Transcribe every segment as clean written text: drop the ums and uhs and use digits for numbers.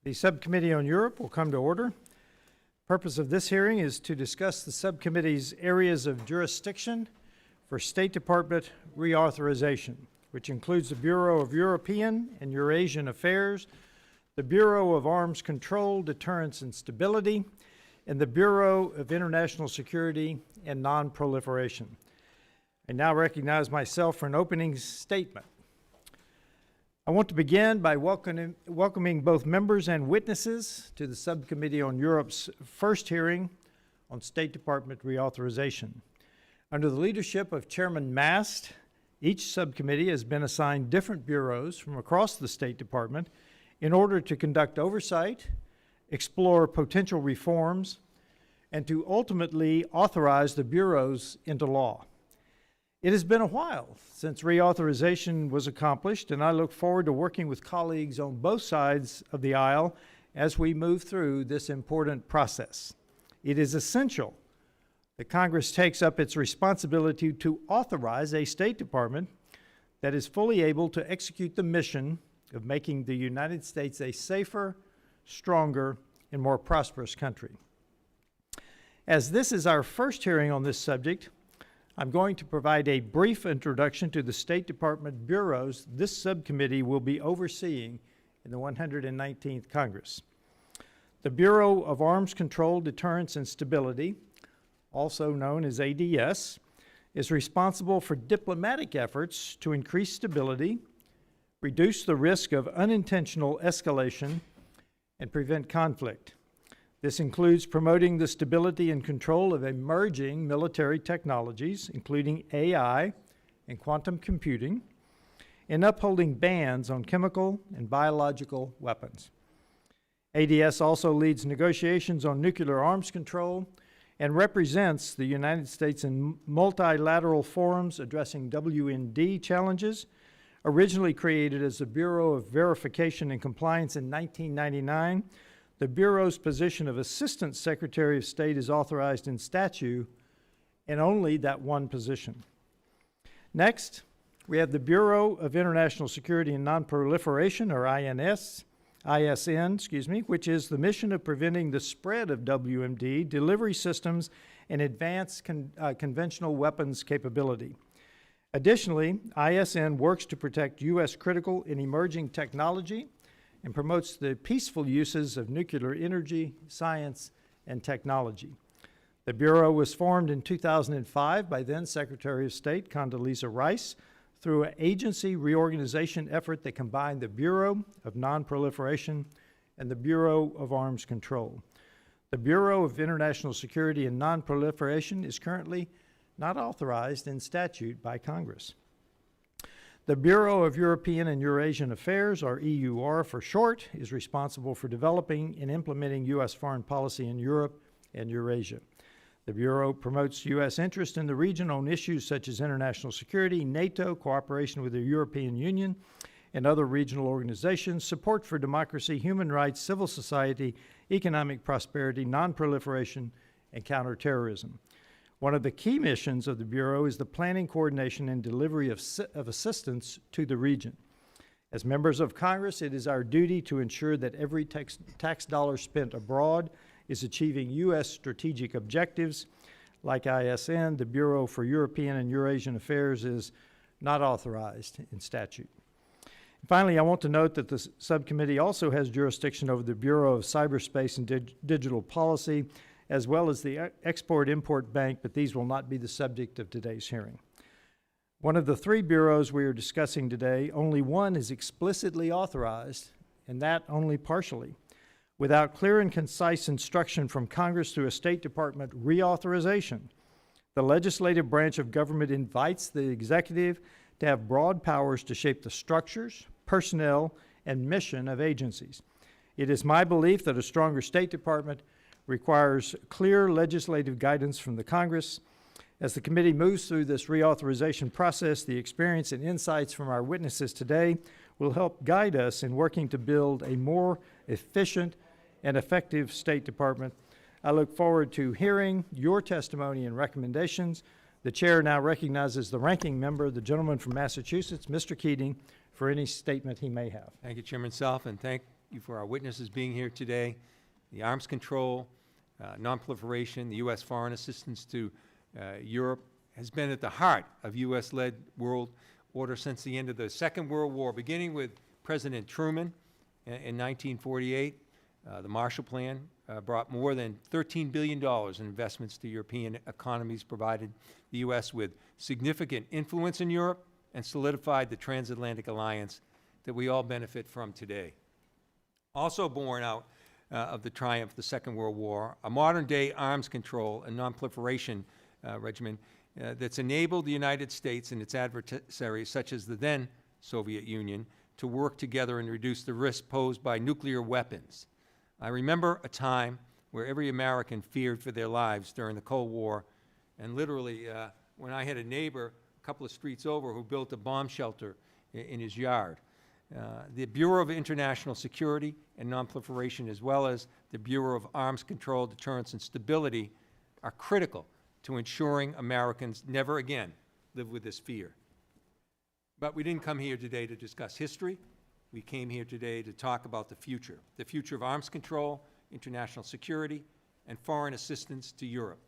The Subcommittee on Europe will come to order. Purpose of this hearing is to discuss the subcommittee's areas of jurisdiction for State Department reauthorization, which includes the Bureau of European and Eurasian Affairs, the Bureau of Arms Control, Deterrence and Stability, and the Bureau of International Security and Non-Proliferation. I now recognize myself for an opening statement. I want to begin by welcoming both members and witnesses to the Subcommittee on Europe's first hearing on State Department reauthorization. Under the leadership of Chairman Mast, each subcommittee has been assigned different bureaus from across the State Department in order to conduct oversight, explore potential reforms, and to ultimately authorize the bureaus into law. It has been a while since reauthorization was accomplished, and I look forward to working with colleagues on both sides of the aisle as we move through this important process. It is essential that Congress takes up its responsibility to authorize a State Department that is fully able to execute the mission of making the United States a safer, stronger, and more prosperous country. As this is our first hearing on this subject, I'm going to provide a brief introduction to the State Department bureaus this subcommittee will be overseeing in the 119th Congress. The Bureau of Arms Control, Deterrence and Stability, also known as ADS, is responsible for diplomatic efforts to increase stability, reduce the risk of unintentional escalation, and prevent conflict. This includes promoting the stability and control of emerging military technologies, including AI and quantum computing, and upholding bans on chemical and biological weapons. ADS also leads negotiations on nuclear arms control and represents the United States in multilateral forums addressing WMD challenges. Originally created as the Bureau of Verification and Compliance in 1999, the Bureau's position of Assistant Secretary of State is authorized in statute, and only that one position. Next, we have the Bureau of International Security and Non-Proliferation, or ISN, which is the mission of preventing the spread of WMD, delivery systems, and advanced conventional weapons capability. Additionally, ISN works to protect U.S. critical and emerging technology and promotes the peaceful uses of nuclear energy, science, and technology. The Bureau was formed in 2005 by then Secretary of State Condoleezza Rice through an agency reorganization effort that combined the Bureau of Non-Proliferation and the Bureau of Arms Control. The Bureau of International Security and Non-Proliferation is currently not authorized in statute by Congress. The Bureau of European and Eurasian Affairs, or EUR for short, is responsible for developing and implementing U.S. foreign policy in Europe and Eurasia. The Bureau promotes U.S. interest in the region on issues such as international security, NATO, cooperation with the European Union and other regional organizations, support for democracy, human rights, civil society, economic prosperity, non-proliferation, and counterterrorism. One of the key missions of the Bureau is the planning, coordination, and delivery of assistance to the region. As members of Congress, it is our duty to ensure that every tax dollar spent abroad is achieving U.S. strategic objectives. Like ISN, the Bureau for European and Eurasian Affairs is not authorized in statute. Finally, I want to note that the subcommittee also has jurisdiction over the Bureau of Cyberspace and Digital Policy, as well as the Export-Import Bank, but these will not be the subject of today's hearing. One of the three bureaus we are discussing today, only one is explicitly authorized, and that only partially. Without clear and concise instruction from Congress through a State Department reauthorization, the legislative branch of government invites the executive to have broad powers to shape the structures, personnel, and mission of agencies. It is my belief that a stronger State Department requires clear legislative guidance from the Congress. As the committee moves through this reauthorization process, the experience and insights from our witnesses today will help guide us in working to build a more efficient and effective State Department. I look forward to hearing your testimony and recommendations. The chair now recognizes the ranking member, the gentleman from Massachusetts, Mr. Keating, for any statement he may have. Thank you, Chairman Self, and thank you for our witnesses being here today. The arms control, non-proliferation, the U.S. foreign assistance to Europe has been at the heart of U.S.-led world order since the end of the Second World War, beginning with President Truman in 1948. The Marshall Plan brought more than $13 billion in investments to European economies, provided the U.S. with significant influence in Europe, and solidified the transatlantic alliance that we all benefit from today. Also born out of the triumph of the Second World War, a modern-day arms control and non-proliferation regimen that's enabled the United States and its adversaries, such as the then Soviet Union, to work together and reduce the risk posed by nuclear weapons. I remember a time where every American feared for their lives during the Cold War, and literally when I had a neighbor a couple of streets over who built a bomb shelter in his yard. The Bureau of International Security and Non-Proliferation, as well as the Bureau of Arms Control, Deterrence, and Stability, are critical to ensuring Americans never again live with this fear. But we didn't come here today to discuss history. We came here today to talk about the future of arms control, international security, and foreign assistance to Europe.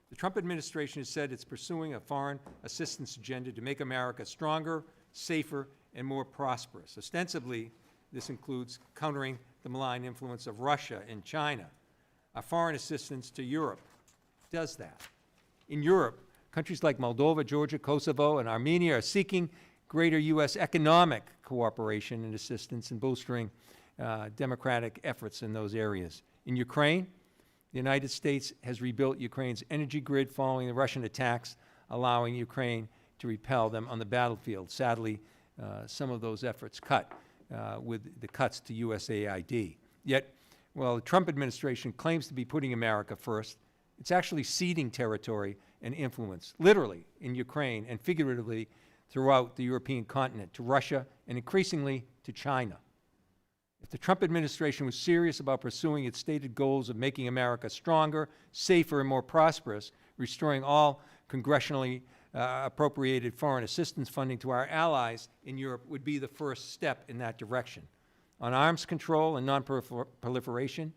The Trump administration has said it's pursuing a foreign assistance agenda to make America stronger, safer, and more prosperous. Ostensibly, this includes countering the malign influence of Russia and China. Our foreign assistance to Europe does that. In Europe, countries like Moldova, Georgia, Kosovo, and Armenia are seeking greater U.S. economic cooperation and assistance in bolstering democratic efforts in those areas. In Ukraine, the United States has rebuilt Ukraine's energy grid following the Russian attacks, allowing Ukraine to repel them on the battlefield. Sadly, some of those efforts cut with the cuts to USAID. Yet, while the Trump administration claims to be putting America first, it's actually ceding territory and influence, literally in Ukraine and figuratively throughout the European continent, to Russia and increasingly to China. If the Trump administration was serious about pursuing its stated goals of making America stronger, safer, and more prosperous, restoring all congressionally appropriated foreign assistance funding to our allies in Europe would be the first step in that direction. On arms control and non-proliferation,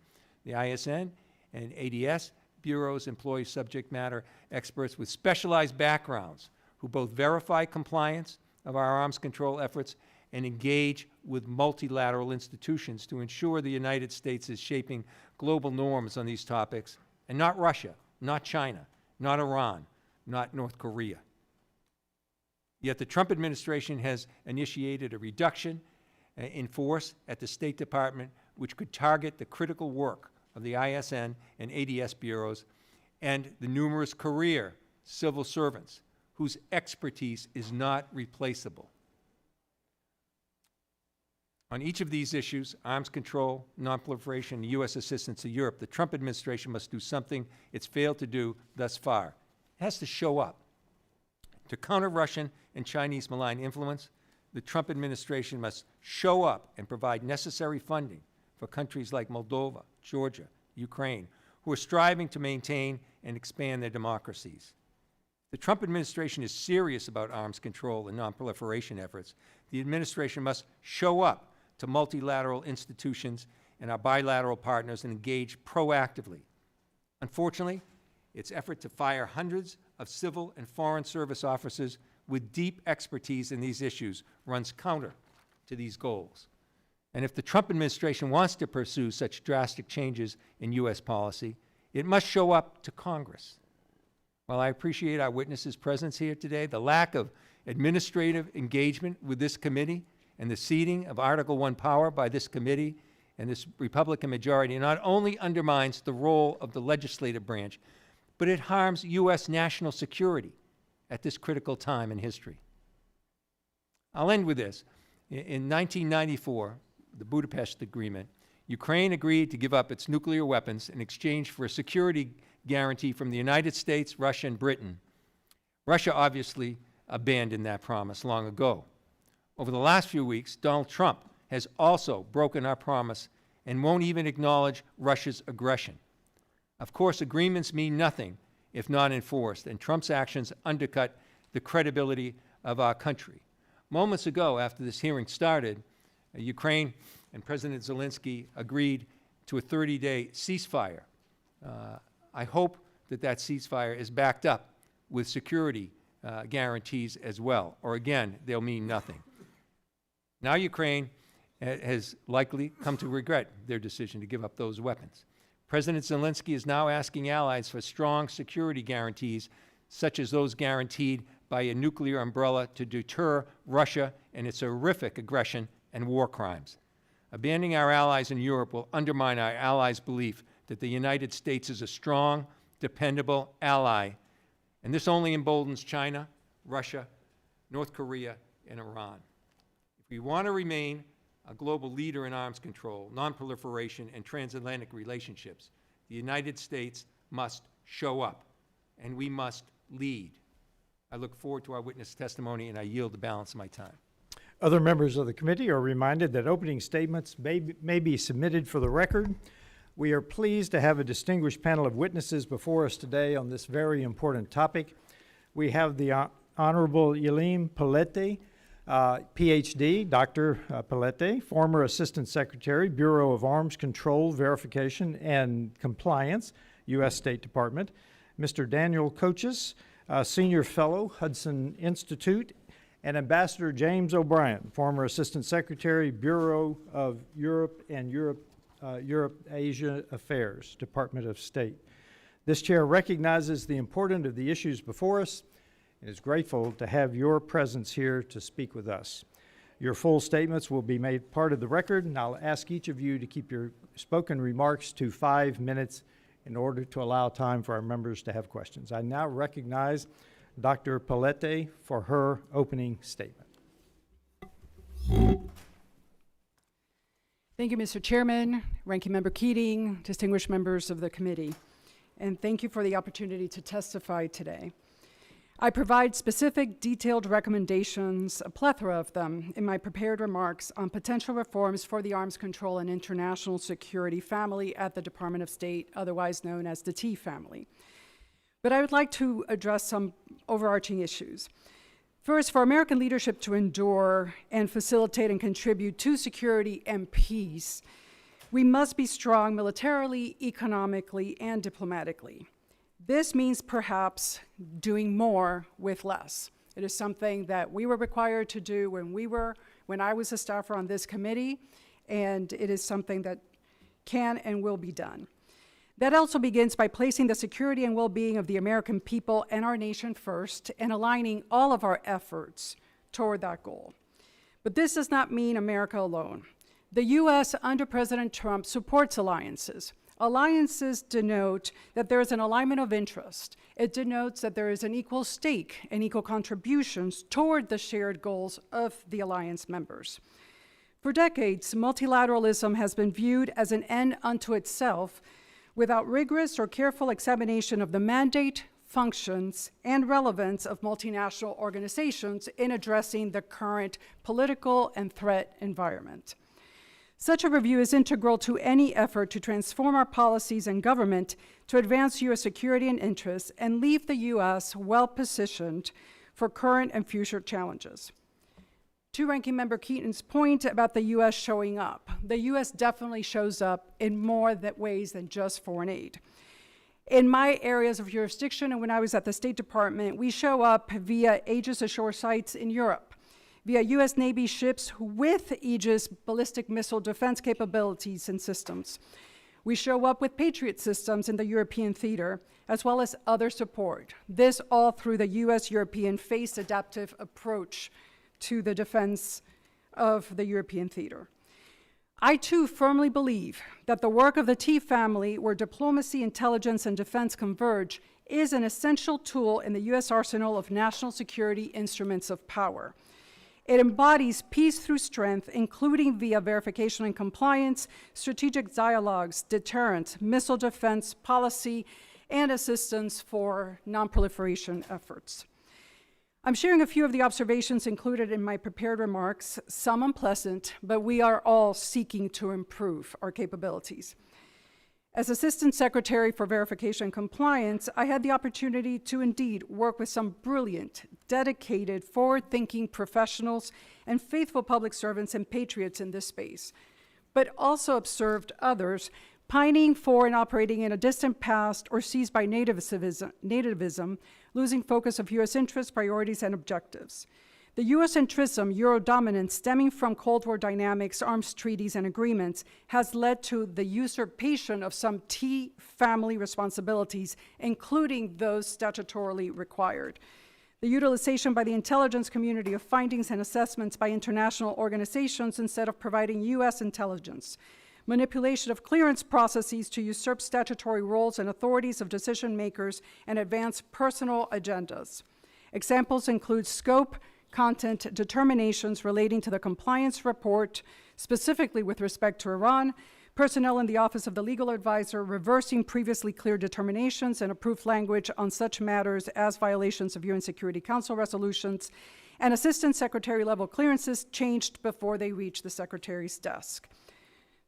the ISN and ADS bureaus employ subject matter experts with specialized backgrounds who both verify compliance of our arms control efforts and engage with multilateral institutions to ensure the United States is shaping global norms on these topics, and not Russia, not China, not Iran, not North Korea. Yet the Trump administration has initiated a reduction in force at the State Department, which could target the critical work of the ISN and ADS bureaus and the numerous career civil servants whose expertise is not replaceable. On each of these issues, arms control, non-proliferation, and U.S. assistance to Europe, the Trump administration must do something it's failed to do thus far. It has to show up. To counter Russian and Chinese malign influence, the Trump administration must show up and provide necessary funding for countries like Moldova, Georgia, Ukraine, who are striving to maintain and expand their democracies. The Trump administration is serious about arms control and non-proliferation efforts. The administration must show up to multilateral institutions and our bilateral partners and engage proactively. Unfortunately, its effort to fire hundreds of civil and foreign service officers with deep expertise in these issues runs counter to these goals. And if the Trump administration wants to pursue such drastic changes in U.S. policy, it must show up to Congress. While I appreciate our witnesses' presence here today, the lack of administrative engagement with this committee and the ceding of Article I power by this committee and this Republican majority not only undermines the role of the legislative branch, but it harms U.S. national security at this critical time in history. I'll end with this. In 1994, the Budapest Agreement, Ukraine agreed to give up its nuclear weapons in exchange for a security guarantee from the United States, Russia, and Britain. Russia obviously abandoned that promise long ago. Over the last few weeks, Donald Trump has also broken our promise and won't even acknowledge Russia's aggression. Of course, agreements mean nothing if not enforced, and Trump's actions undercut the credibility of our country. Moments ago, after this hearing started, Ukraine and President Zelensky agreed to a 30-day ceasefire. I hope that that ceasefire is backed up with security guarantees as well, or again, they'll mean nothing. Now Ukraine has likely come to regret their decision to give up those weapons. President Zelensky is now asking allies for strong security guarantees, such as those guaranteed by a nuclear umbrella to deter Russia and its horrific aggression and war crimes. Abandoning our allies in Europe will undermine our allies' belief that the United States is a strong, dependable ally, and this only emboldens China, Russia, North Korea, and Iran. If we want to remain a global leader in arms control, nonproliferation, and transatlantic relationships, the United States must show up, and we must lead. I look forward to our witness testimony, and I yield the balance of my time. Other members of the committee are reminded that opening statements may be submitted for the record. We are pleased to have a distinguished panel of witnesses before us today on this very important topic. We have the Honorable Yelim Pelete, PhD, Dr. Pelete, former Assistant Secretary, Bureau of Arms Control, Verification, and Compliance, U.S. State Department. Mr. Daniel Cois, Senior Fellow, Hudson Institute, and Ambassador James O'Brien, former Assistant Secretary, Bureau of Europe and Europe-Asia Affairs, Department of State. This chair recognizes the importance of the issues before us and is grateful to have your presence here to speak with us. Your full statements will be made part of the record, and I'll ask each of you to keep your spoken remarks to 5 minutes in order to allow time for our members to have questions. I now recognize Dr. Pelete for her opening statement. Thank you, Mr. Chairman, Ranking Member Keating, distinguished members of the committee, and thank you for the opportunity to testify today. I provide specific, detailed recommendations, a plethora of them, in my prepared remarks on potential reforms for the arms control and international security family at the Department of State, otherwise known as the T family. But I would like to address some overarching issues. First, for American leadership to endure and facilitate and contribute to security and peace, we must be strong militarily, economically, and diplomatically. This means perhaps doing more with less. It is something that we were required to do when I was a staffer on this committee, and it is something that can and will be done. That also begins by placing the security and well-being of the American people and our nation first and aligning all of our efforts toward that goal. But this does not mean America alone. The U.S. under President Trump supports alliances. Alliances denote that there is an alignment of interest. It denotes that there is an equal stake and equal contributions toward the shared goals of the alliance members. For decades, multilateralism has been viewed as an end unto itself without rigorous or careful examination of the mandate, functions, and relevance of multinational organizations in addressing the current political and threat environment. Such a review is integral to any effort to transform our policies and government to advance U.S. security and interests and leave the U.S. well-positioned for current and future challenges. To Ranking Member Keaton's point about the U.S. showing up, the U.S. definitely shows up in more ways than just foreign aid. In my areas of jurisdiction and when I was at the State Department, we show up via Aegis ashore sites in Europe, via U.S. Navy ships with Aegis ballistic missile defense capabilities and systems. We show up with Patriot systems in the European theater, as well as other support. This all through the U.S.-European phased adaptive approach to the defense of the European theater. I, too, firmly believe that the work of the T family, where diplomacy, intelligence, and defense converge, is an essential tool in the U.S. arsenal of national security instruments of power. It embodies peace through strength, including via verification and compliance, strategic dialogues, deterrence, missile defense, policy, and assistance for nonproliferation efforts. I'm sharing a few of the observations included in my prepared remarks, some unpleasant, but we are all seeking to improve our capabilities. As Assistant Secretary for Verification and Compliance, I had the opportunity to indeed work with some brilliant, dedicated, forward-thinking professionals and faithful public servants and patriots in this space. but also observed others pining for and operating in a distant past or seized by nativism, losing focus of U.S. interests, priorities, and objectives. The Eurocentrism, Euro-dominance, stemming from Cold War dynamics, arms treaties, and agreements, has led to the usurpation of some T family responsibilities, including those statutorily required. The utilization by the intelligence community of findings and assessments by international organizations instead of providing U.S. intelligence. Manipulation of clearance processes to usurp statutory roles and authorities of decision makers and advance personal agendas. Examples include scope, content determinations relating to the compliance report, specifically with respect to Iran, personnel in the Office of the Legal Advisor reversing previously clear determinations and approved language on such matters as violations of UN Security Council resolutions, and Assistant Secretary level clearances changed before they reach the Secretary's desk.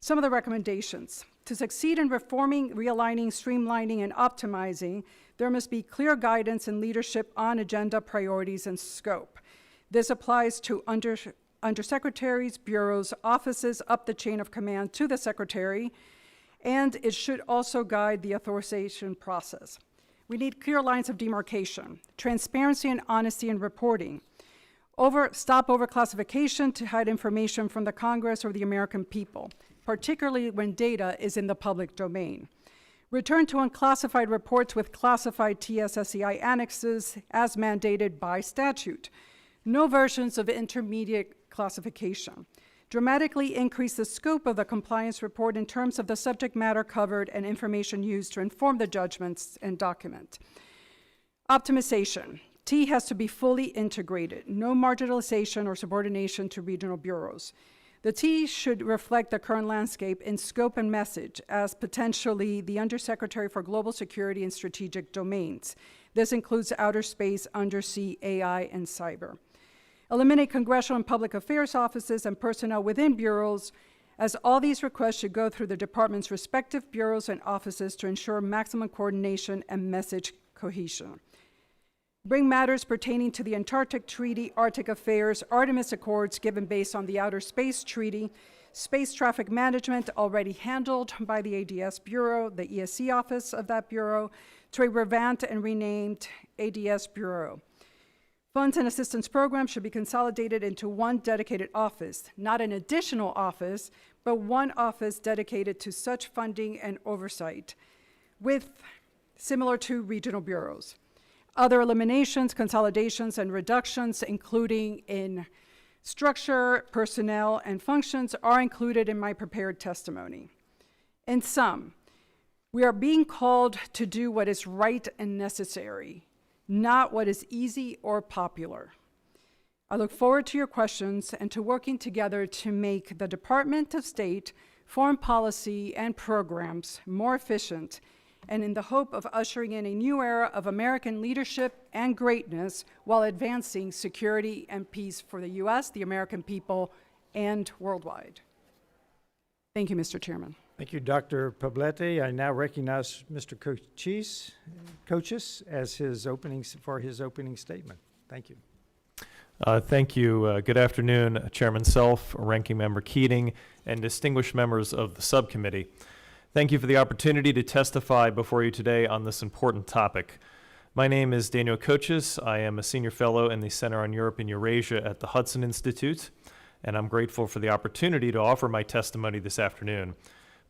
Some of the recommendations. To succeed in reforming, realigning, streamlining, and optimizing, there must be clear guidance and leadership on agenda priorities and scope. This applies to undersecretaries, bureaus, offices, up the chain of command to the Secretary, and it should also guide the authorization process. We need clear lines of demarcation, transparency and honesty in reporting, stop overclassification to hide information from the Congress or the American people, particularly when data is in the public domain. Return to unclassified reports with classified TSSCI annexes as mandated by statute. No versions of intermediate classification. Dramatically increase the scope of the compliance report in terms of the subject matter covered and information used to inform the judgments and document. Optimization. T has to be fully integrated. No marginalization or subordination to regional bureaus. The T should reflect the current landscape in scope and message as potentially the Undersecretary for Global Security and Strategic Domains. This includes outer space, undersea, AI, and cyber. Eliminate congressional and public affairs offices and personnel within bureaus, as all these requests should go through the department's respective bureaus and offices to ensure maximum coordination and message cohesion. Bring matters pertaining to the Antarctic Treaty, Arctic Affairs, Artemis Accords given based on the Outer Space Treaty, space traffic management already handled by the ADS Bureau, the ESC office of that bureau, to a revamped and renamed ADS Bureau. Funds and assistance programs should be consolidated into one dedicated office, not an additional office, but one office dedicated to such funding and oversight, similar to regional bureaus. Other eliminations, consolidations, and reductions, including in structure, personnel, and functions, are included in my prepared testimony. In sum, we are being called to do what is right and necessary, not what is easy or popular. I look forward to your questions and to working together to make the Department of State, foreign policy, and programs more efficient, and in the hope of ushering in a new era of American leadership and greatness while advancing security and peace for the U.S., the American people, and worldwide. Thank you, Mr. Chairman. Thank you, Dr. Poblete. I now recognize Mr. Cois as for his opening statement. Thank you. Thank you. Good afternoon, Chairman Self, Ranking Member Keating, and distinguished members of the subcommittee. Thank you for the opportunity to testify before you today on this important topic. My name is Daniel Cois. I am a senior fellow in the Center on Europe and Eurasia at the Hudson Institute, and I'm grateful for the opportunity to offer my testimony this afternoon.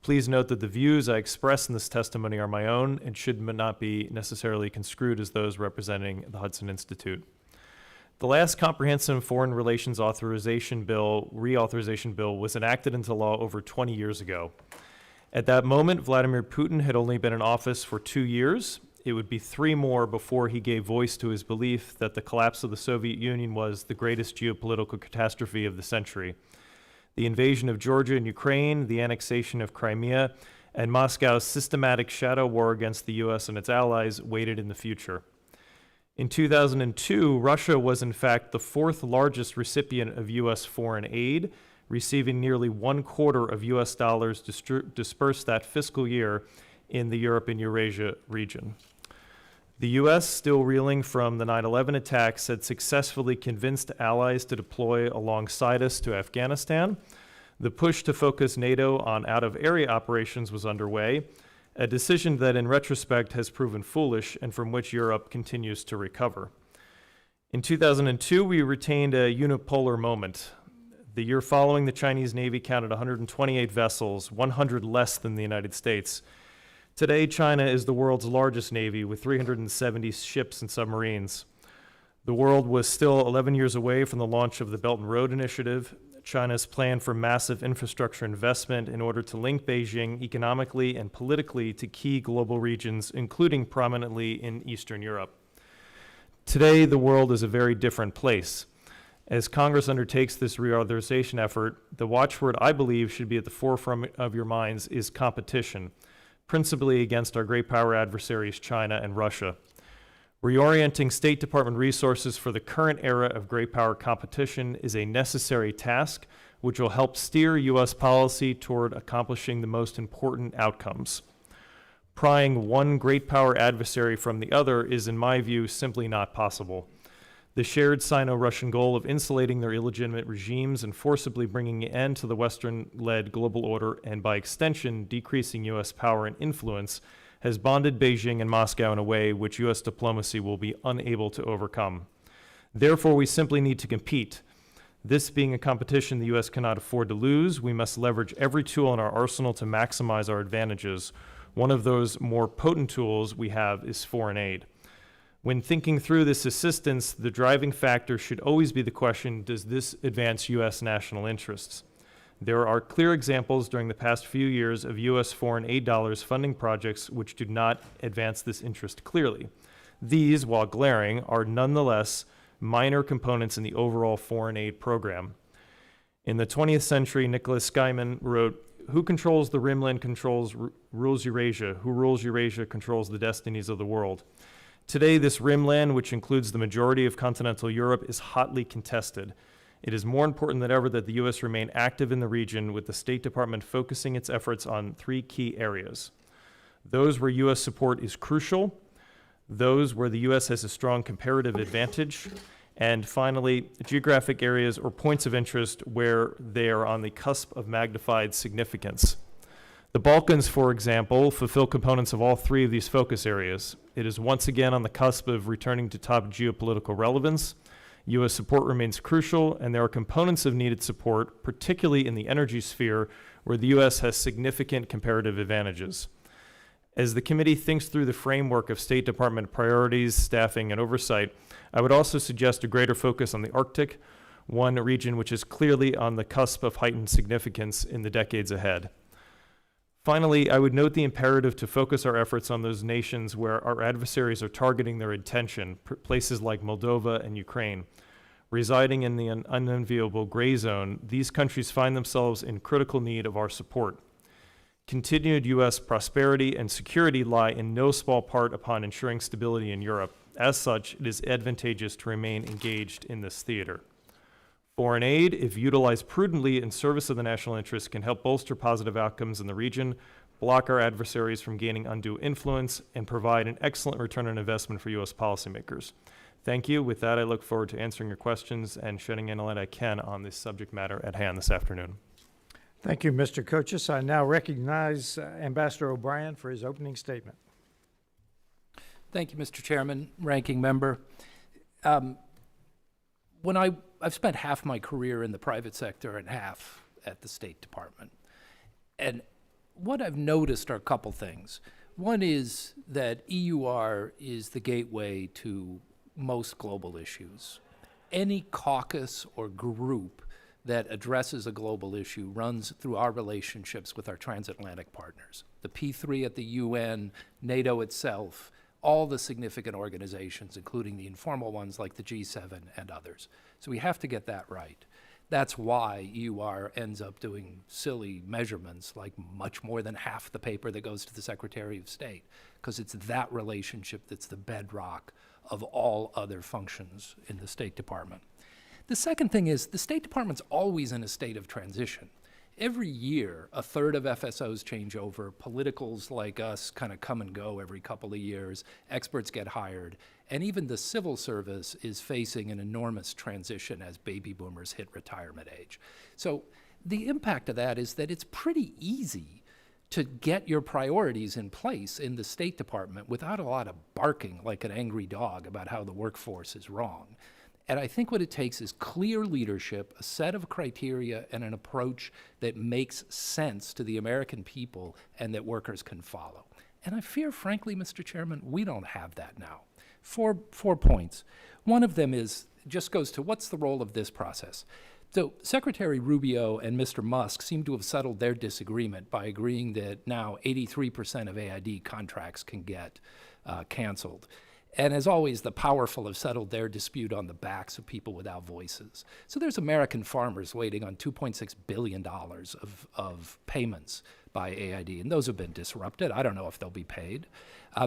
Please note that the views I express in this testimony are my own and should not be necessarily construed as those representing the Hudson Institute. The last comprehensive foreign relations authorization bill, reauthorization bill, was enacted into law over 20 years ago. At that moment, Vladimir Putin had only been in office for 2 years. It would be 3 more before he gave voice to his belief that the collapse of the Soviet Union was the greatest geopolitical catastrophe of the century. The invasion of Georgia and Ukraine, the annexation of Crimea, and Moscow's systematic shadow war against the U.S. and its allies waited in the future. In 2002, Russia was in fact the 4th largest recipient of U.S. foreign aid, receiving nearly $1/4 of U.S. dollars dispersed that fiscal year in the Europe and Eurasia region. The U.S., still reeling from the 9/11 attacks, had successfully convinced allies to deploy alongside us to Afghanistan. The push to focus NATO on out-of-area operations was underway, a decision that in retrospect has proven foolish and from which Europe continues to recover. In 2002, we retained a unipolar moment. The year following, the Chinese Navy counted 128 vessels, 100 less than the United States. Today, China is the world's largest navy with 370 ships and submarines. The world was still 11 years away from the launch of the Belt and Road Initiative, China's plan for massive infrastructure investment in order to link Beijing economically and politically to key global regions, including prominently in Eastern Europe. Today, the world is a very different place. As Congress undertakes this reauthorization effort, the watchword I believe should be at the forefront of your minds is competition, principally against our great power adversaries, China and Russia. Reorienting State Department resources for the current era of great power competition is a necessary task which will help steer U.S. policy toward accomplishing the most important outcomes. Prying one great power adversary from the other is, in my view, simply not possible. The shared Sino-Russian goal of insulating their illegitimate regimes and forcibly bringing an end to the Western-led global order and, by extension, decreasing U.S. power and influence has bonded Beijing and Moscow in a way which U.S. diplomacy will be unable to overcome. Therefore, we simply need to compete. This being a competition the U.S. cannot afford to lose, we must leverage every tool in our arsenal to maximize our advantages. One of those more potent tools we have is foreign aid. When thinking through this assistance, the driving factor should always be the question, does this advance U.S. national interests? There are clear examples during the past few years of U.S. foreign aid dollars funding projects which do not advance this interest clearly. These, while glaring, are nonetheless minor components in the overall foreign aid program. In the 20th century, Nicholas Skymon wrote, "Who controls the Rimland rules Eurasia. Who rules Eurasia controls the destinies of the world." Today, this Rimland, which includes the majority of continental Europe, is hotly contested. It is more important than ever that the U.S. remain active in the region, with the State Department focusing its efforts on three key areas. Those where U.S. support is crucial, those where the U.S. has a strong comparative advantage, and finally, geographic areas or points of interest where they are on the cusp of magnified significance. The Balkans, for example, fulfill components of all three of these focus areas. It is once again on the cusp of returning to top geopolitical relevance. U.S. support remains crucial, and there are components of needed support, particularly in the energy sphere, where the U.S. has significant comparative advantages. As the committee thinks through the framework of State Department priorities, staffing, and oversight, I would also suggest a greater focus on the Arctic, one region which is clearly on the cusp of heightened significance in the decades ahead. Finally, I would note the imperative to focus our efforts on those nations where our adversaries are targeting their attention, places like Moldova and Ukraine. Residing in the unenviable gray zone, these countries find themselves in critical need of our support. Continued U.S. prosperity and security lie in no small part upon ensuring stability in Europe. As such, it is advantageous to remain engaged in this theater. Foreign aid, if utilized prudently in service of the national interest, can help bolster positive outcomes in the region, block our adversaries from gaining undue influence, and provide an excellent return on investment for U.S. policymakers. Thank you. With that, I look forward to answering your questions and shedding any light I can on this subject matter at hand this afternoon. Thank you, Mr. Cois. I now recognize Ambassador O'Brien for his opening statement. Thank you, Mr. Chairman, Ranking Member. I've spent half my career in the private sector and half at the State Department. And what I've noticed are a couple things. One is that EUR is the gateway to most global issues. Any caucus or group that addresses a global issue runs through our relationships with our transatlantic partners. The P3 at the UN, NATO itself, all the significant organizations, including the informal ones like the G7 and others. So we have to get that right. That's why EUR ends up doing silly measurements, like much more than half the paper that goes to the Secretary of State, because it's that relationship that's the bedrock of all other functions in the State Department. The second thing is the State Department's always in a state of transition. Every year, a third of FSOs change over. Politicals like us kind of come and go every couple of years. Experts get hired. And even the civil service is facing an enormous transition as baby boomers hit retirement age. So The impact of that is that it's pretty easy to get your priorities in place in the State Department without a lot of barking like an angry dog about how the workforce is wrong. And I think what it takes is clear leadership, a set of criteria, and an approach that makes sense to the American people and that workers can follow. And I fear, frankly, Mr. Chairman, we don't have that now. Four points. One of them just goes to what's the role of this process? So Secretary Rubio and Mr. Musk seem to have settled their disagreement by agreeing that now 83% of AID contracts can get canceled. And as always, the powerful have settled their dispute on the backs of people without voices. So there's American farmers waiting on $2.6 billion of payments by AID, and those have been disrupted. I don't know if they'll be paid.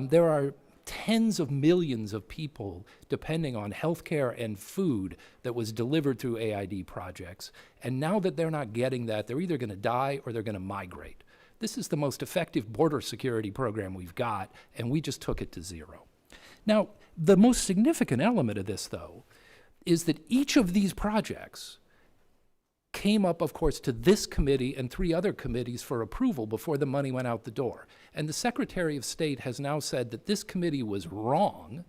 There are tens of millions of people depending on healthcare and food that was delivered through AID projects. And now that they're not getting that, they're either going to die or they're going to migrate. This is the most effective border security program we've got, and we just took it to zero. Now, the most significant element of this, though, is that each of these projects came up, of course, to this committee and 3 other committees for approval before the money went out the door. And the Secretary of State has now said that this committee was wrong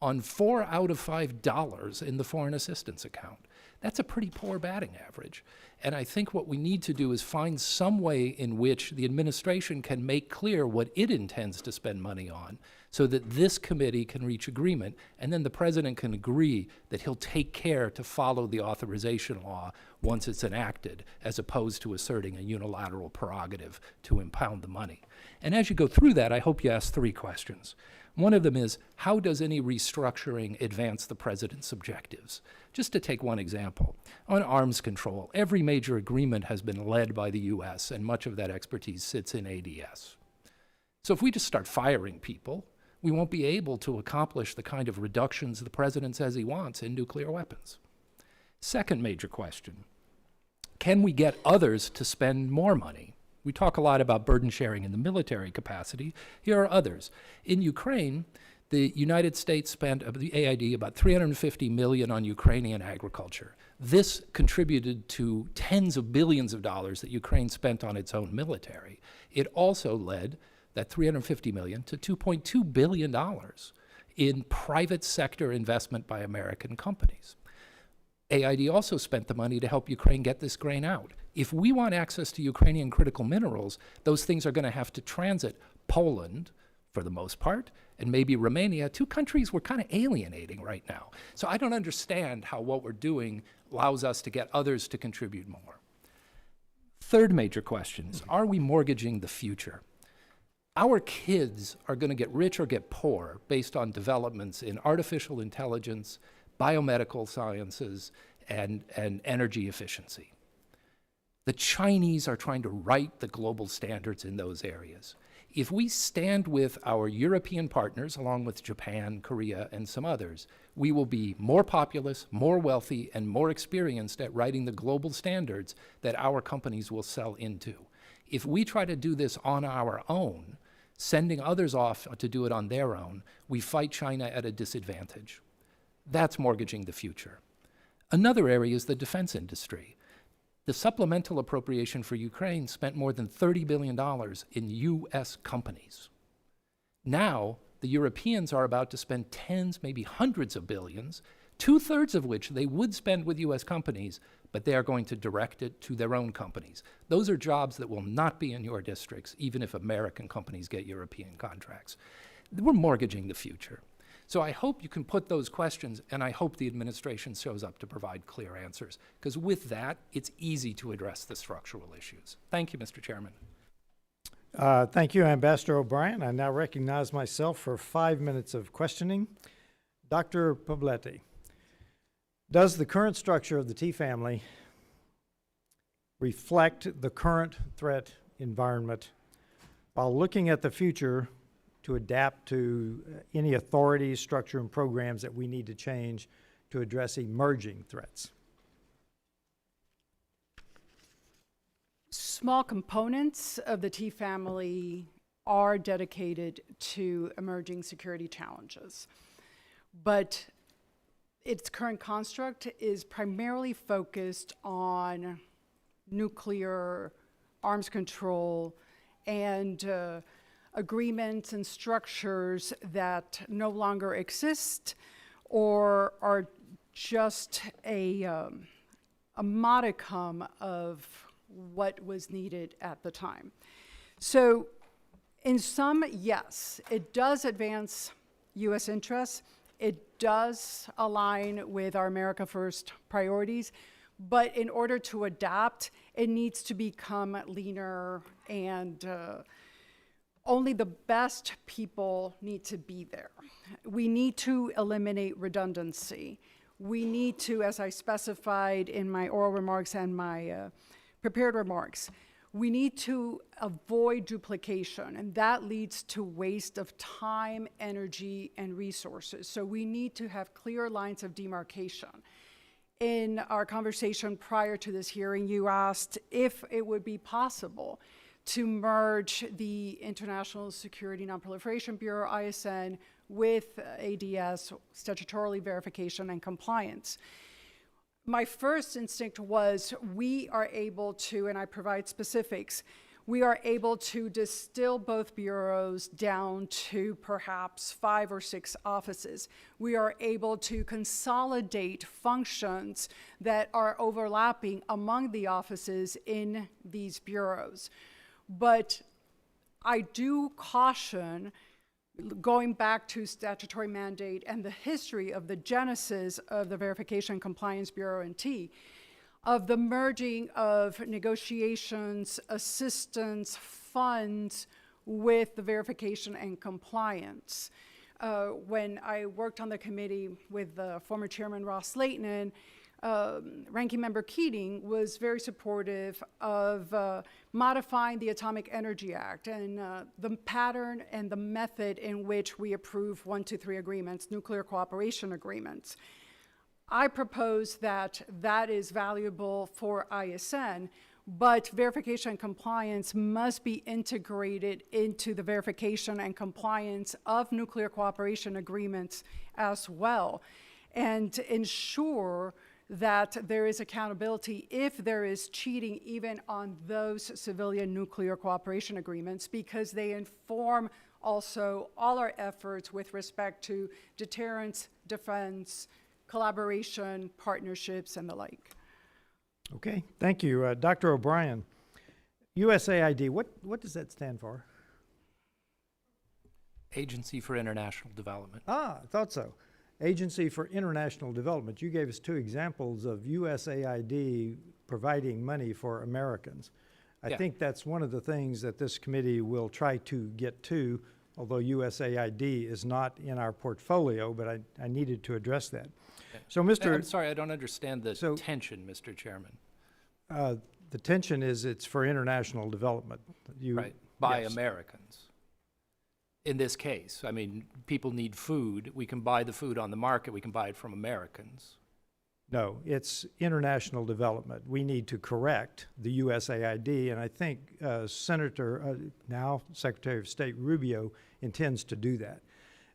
on $4 out of $5 in the foreign assistance account. That's a pretty poor batting average. And I think what we need to do is find some way in which the administration can make clear what it intends to spend money on so that this committee can reach agreement, and then the president can agree that he'll take care to follow the authorization law once it's enacted, as opposed to asserting a unilateral prerogative to impound the money. And as you go through that, I hope you ask 3 questions. One of them is, how does any restructuring advance the president's objectives? Just to take one example, on arms control, every major agreement has been led by the U.S., and much of that expertise sits in ADS. So if we just start firing people, we won't be able to accomplish the kind of reductions the president says he wants in nuclear weapons. Second major question, can we get others to spend more money? We talk a lot about burden sharing in the military capacity. Here are others. In Ukraine, the United States spent, the AID, about $350 million on Ukrainian agriculture. This contributed to tens of billions of dollars that Ukraine spent on its own military. It also led that $350 million to $2.2 billion in private sector investment by American companies. AID also spent the money to help Ukraine get this grain out. If we want access to Ukrainian critical minerals, those things are going to have to transit Poland, for the most part, and maybe Romania, 2 countries we're kind of alienating right now. So I don't understand how what we're doing allows us to get others to contribute more. Third major question is, are we mortgaging the future? Our kids are going to get rich or get poor based on developments in artificial intelligence, biomedical sciences, and energy efficiency. The Chinese are trying to write the global standards in those areas. If we stand with our European partners, along with Japan, Korea, and some others, we will be more populous, more wealthy, and more experienced at writing the global standards that our companies will sell into. If we try to do this on our own, sending others off to do it on their own, we fight China at a disadvantage. That's mortgaging the future. Another area is the defense industry. The supplemental appropriation for Ukraine spent more than $30 billion in U.S. companies. Now, the Europeans are about to spend tens, maybe hundreds of billions, 2/3 of which they would spend with U.S. companies, but they are going to direct it to their own companies. Those are jobs that will not be in your districts, even if American companies get European contracts. We're mortgaging the future. So I hope you can put those questions, and I hope the administration shows up to provide clear answers, because with that, it's easy to address the structural issues. Thank you, Mr. Chairman. Thank you, Ambassador O'Brien. I now recognize myself for 5 minutes of questioning. Dr. Pobletti, does the current structure of the T family reflect the current threat environment while looking at the future to adapt to any authorities, structure, and programs that we need to change to address emerging threats? Small components of the T family are dedicated to emerging security challenges, but its current construct is primarily focused on nuclear arms control and agreements and structures that no longer exist or are just a modicum of what was needed at the time. So in sum, yes, it does advance U.S. interests. It does align with our America First priorities. But in order to adapt, it needs to become leaner, and only the best people need to be there. We need to eliminate redundancy. We need to, as I specified in my oral remarks and my prepared remarks, we need to avoid duplication, and that leads to waste of time, energy, and resources. So we need to have clear lines of demarcation. In our conversation prior to this hearing, you asked if it would be possible to merge the International Security Nonproliferation Bureau, ISN, with ADS, statutorily verification and compliance. My first instinct was we are able to, and I provide specifics, we are able to distill both bureaus down to perhaps 5 or 6 offices. We are able to consolidate functions that are overlapping among the offices in these bureaus. But I do caution, going back to statutory mandate and the history of the genesis of the Verification and Compliance Bureau in T, of the merging of negotiations, assistance, funds with the verification and compliance. When I worked on the committee with the former chairman Ross Leighton, Ranking Member Keating was very supportive of modifying the Atomic Energy Act and the pattern and the method in which we approve 1, 2, 3 agreements, nuclear cooperation agreements. I propose that that is valuable for ISN, but verification and compliance must be integrated into the verification and compliance of nuclear cooperation agreements as well, and ensure that there is accountability if there is cheating even on those civilian nuclear cooperation agreements, because they inform also all our efforts with respect to deterrence, defense, collaboration, partnerships, and the like. Okay, thank you. Dr. O'Brien, USAID, what does that stand for? Agency for International Development. Ah, I thought so. Agency for International Development. You gave us 2 examples of USAID providing money for Americans. I think that's one of the things that this committee will try to get to, although USAID is not in our portfolio, but I needed to address that. So, I'm sorry, I don't understand the tension, Mr. Chairman. The tension is it's for international development. Right, by yes. Americans. In this case, I mean, people need food. We can buy the food on the market. We can buy it from Americans. No, it's international development. We need to correct the USAID, and I think Senator, now Secretary of State Rubio, intends to do that.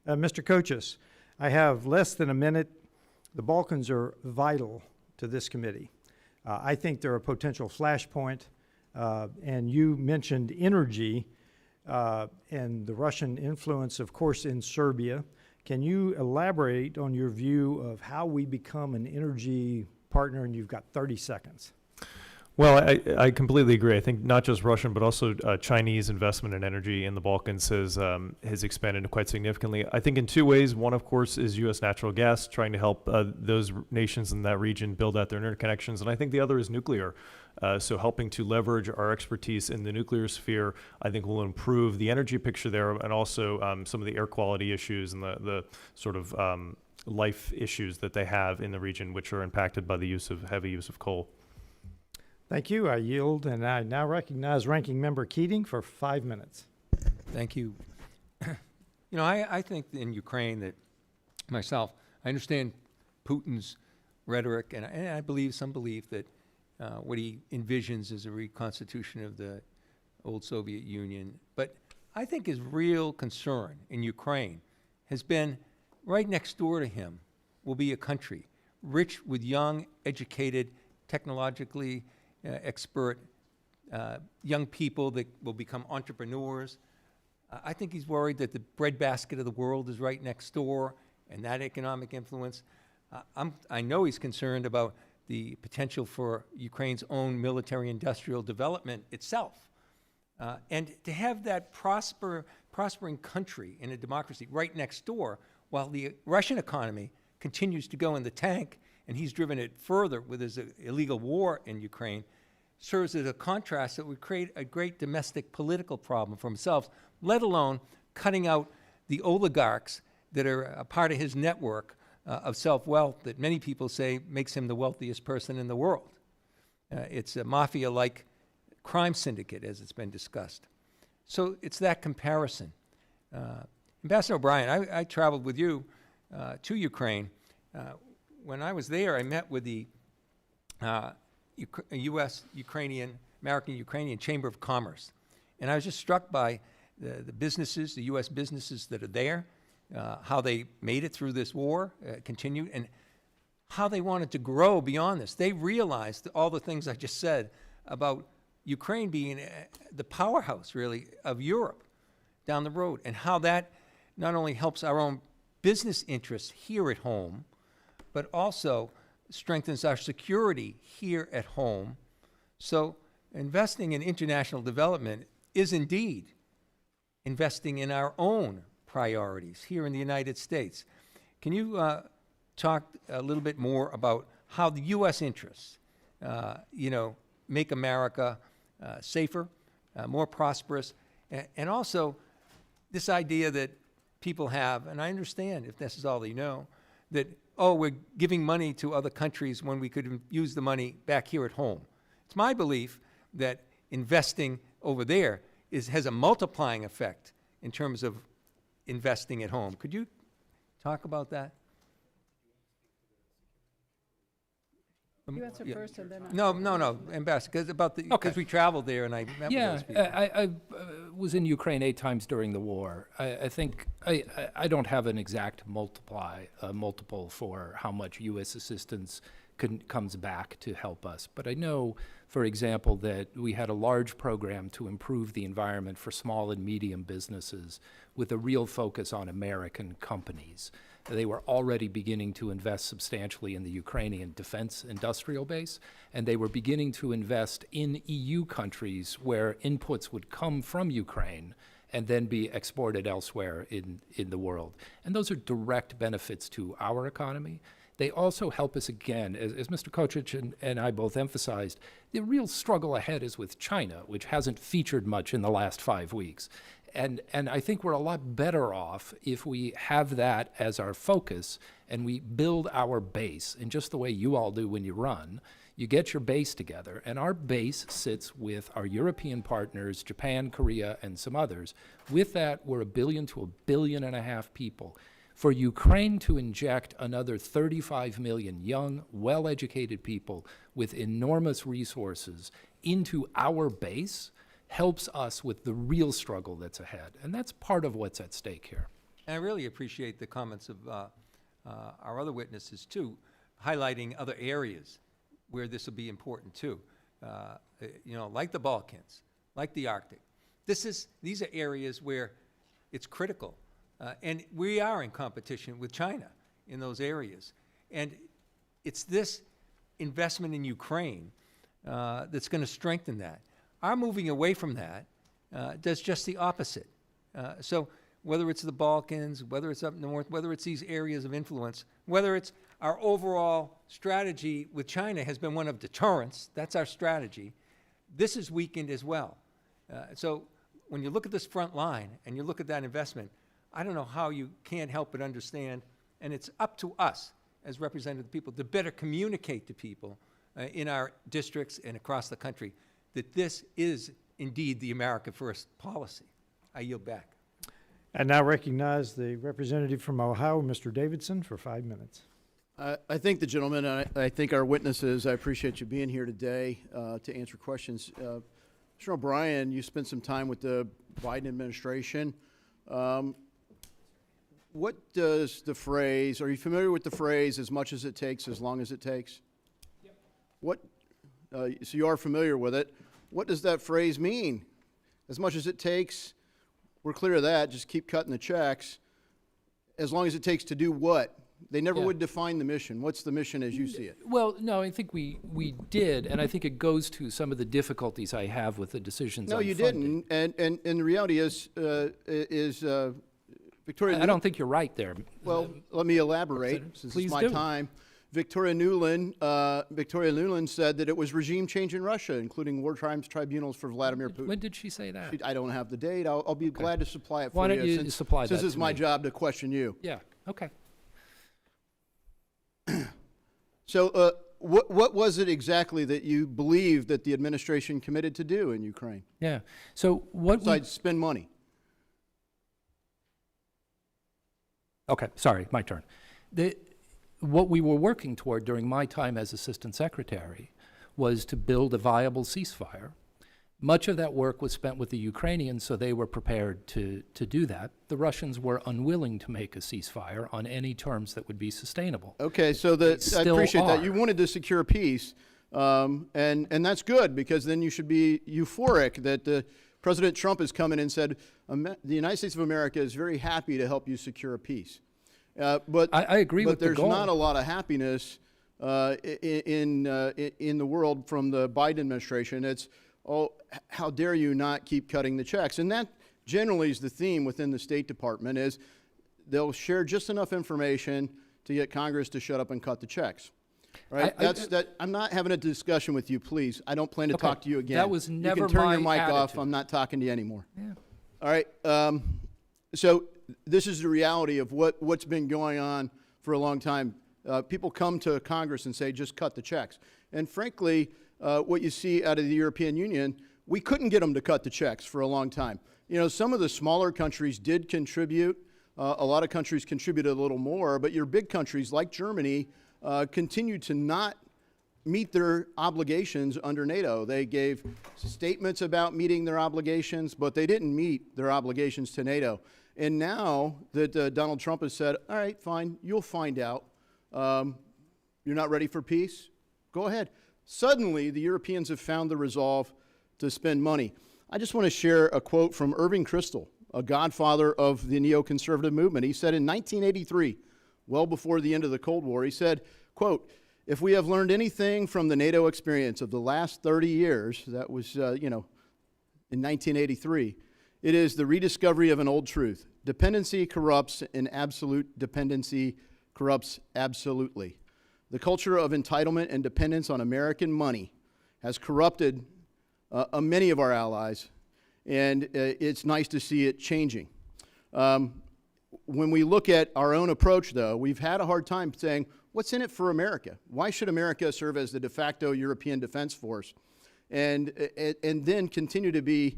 Mr. Cois, I have less than a minute. The Balkans are vital to this committee. I think they're a potential flashpoint, and you mentioned energy and the Russian influence, of course, in Serbia. Can you elaborate on your view of how we become an energy partner? And you've got 30 seconds. Well, I completely agree. I think not just Russian, but also Chinese investment in energy in the Balkans has expanded quite significantly. I think in 2 ways. One, of course, is U.S. natural gas, trying to help those nations in that region build out their interconnections. And I think the other is nuclear. So helping to leverage our expertise in the nuclear sphere, I think will improve the energy picture there, and also some of the air quality issues and the sort of life issues that they have in the region, which are impacted by the heavy use of coal. Thank you. I yield, and I now recognize Ranking Member Keating for 5 minutes. Thank you. I think in Ukraine that myself, I understand Putin's rhetoric, and I believe some belief that what he envisions is a reconstitution of the old Soviet Union. But I think his real concern in Ukraine has been right next door to him will be a country rich with young, educated, technologically expert young people that will become entrepreneurs. I think he's worried that the breadbasket of the world is right next door, and that economic influence. I know he's concerned about the potential for Ukraine's own military-industrial development itself. And to have that prospering country in a democracy right next door, while the Russian economy continues to go in the tank, and he's driven it further with his illegal war in Ukraine, serves as a contrast that would create a great domestic political problem for himself, let alone cutting out the oligarchs that are a part of his network of self-wealth that many people say makes him the wealthiest person in the world. It's a mafia-like crime syndicate, as it's been discussed. So it's that comparison. Ambassador O'Brien, I traveled with you to Ukraine. When I was there, I met with the U.S. American-Ukrainian Chamber of Commerce. And I was just struck by the businesses, the U.S. businesses that are there, how they made it through this war, continued, and how they wanted to grow beyond this. They realized all the things I just said about Ukraine being the powerhouse, really, of Europe down the road, and how that not only helps our own business interests here at home, but also strengthens our security here at home. So investing in international development is indeed investing in our own priorities here in the United States. Can you talk a little bit more about how the U.S. interests, make America safer, more prosperous, and also this idea that people have, and I understand if this is all they know, that, oh, we're giving money to other countries when we could use the money back here at home. It's my belief that investing over there has a multiplying effect in terms of investing at home. Could you talk about that? You answer first and then I... No, Ambassador, because we traveled there and I met with those people. I was in Ukraine 8 times during the war. I think I don't have an exact multiple for how much U.S. assistance comes back to help us. But I know, for example, that we had a large program to improve the environment for small and medium businesses with a real focus on American companies. They were already beginning to invest substantially in the Ukrainian defense industrial base, and they were beginning to invest in EU countries where inputs would come from Ukraine and then be exported elsewhere in the world. And those are direct benefits to our economy. They also help us, again, as Mr. Kochich and I both emphasized, the real struggle ahead is with China, which hasn't featured much in the last 5 weeks. And I think we're a lot better off if we have that as our focus and we build our base in just the way you all do when you run. You get your base together, and our base sits with our European partners, Japan, Korea, and some others. With that, we're 1 billion to 1.5 billion people. For Ukraine to inject another 35 million young, well-educated people with enormous resources into our base helps us with the real struggle that's ahead. And that's part of what's at stake here. And I really appreciate the comments of our other witnesses, too, highlighting other areas where this will be important, too. Like the Balkans, like the Arctic. These are areas where it's critical. And we are in competition with China in those areas. And it's this investment in Ukraine that's going to strengthen that. Our moving away from that does just the opposite. So whether it's the Balkans, whether it's up north, whether it's these areas of influence, whether it's our overall strategy with China has been one of deterrence, that's our strategy, this is weakened as well. So when you look at this front line and you look at that investment, I don't know how you can't help but understand, and it's up to us as representative people to better communicate to people in our districts and across the country that this is indeed the America First policy. I yield back. I now recognize the representative from Ohio, Mr. Davidson, for 5 minutes. I thank the gentleman, and I thank our witnesses. I appreciate you being here today to answer questions. Mr. O'Brien, you spent some time with the Biden administration. What does the phrase, are you familiar with the phrase, as much as it takes, as long as it takes? Yep. so you are familiar with it. What does that phrase mean? As much as it takes, we're clear of that, just keep cutting the checks. As long as it takes to do what? They never Yeah. would define the mission. What's the mission as you see it? Well, no, I think we did, and I think it goes to some of the difficulties I have with the decisions No, on you funding. didn't. And the reality is Victoria. I don't think you're right there. Well, let me elaborate, since Please it's my do. time. Victoria Nuland said that it was regime change in Russia, including war crimes tribunals for Vladimir Putin. When did she say that? I don't have the date. I'll be glad to supply it for Why you. don't you since, supply since that it's to my me? job to question you. Yeah, okay. So what was it exactly that you believe that the administration committed to do in Ukraine, Yeah, so what we, besides spend money? okay, sorry, my turn. What we were working toward during my time as Assistant Secretary was to build a viable ceasefire. Much of that work was spent with the Ukrainians, so they were prepared to do that. The Russians were unwilling to make a ceasefire on any terms that would be sustainable. Okay, so I still appreciate that. are. You wanted to secure peace, and that's good, because then you should be euphoric that President Trump has come in and said, the United States of America is very happy to help you secure peace. But I agree with the there's goal. not a lot of happiness in the world from the Biden administration. It's, oh, how dare you not keep cutting the checks? And that generally is the theme within the State Department, is they'll share just enough information to get Congress to shut up and cut the checks. Right? I'm not having a discussion with you, please. I don't plan to Okay. talk to you again. That was never You can turn my your mic off. attitude. I'm not talking to you anymore. Yeah. All right. So this is the reality of what's been going on for a long time. People come to Congress and say, just cut the checks. And frankly, what you see out of the European Union, we couldn't get them to cut the checks for a long time. You know, some of the smaller countries did contribute. A lot of countries contributed a little more, but your big countries like Germany continued to not meet their obligations under NATO. They gave statements about meeting their obligations, but they didn't meet their obligations to NATO. And now that Donald Trump has said, all right, fine, you'll find out. You're not ready for peace? Go ahead. Suddenly, the Europeans have found the resolve to spend money. I just want to share a quote from Irving Kristol, a godfather of the neoconservative movement. He said in 1983, well before the end of the Cold War, he said, quote, if we have learned anything from the NATO experience of the last 30 years, that was, in 1983, it is the rediscovery of an old truth. Dependency corrupts, and absolute dependency corrupts absolutely. The culture of entitlement and dependence on American money has corrupted many of our allies, and it's nice to see it changing. When we look at our own approach, though, we've had a hard time saying, what's in it for America? Why should America serve as the de facto European defense force and then continue to be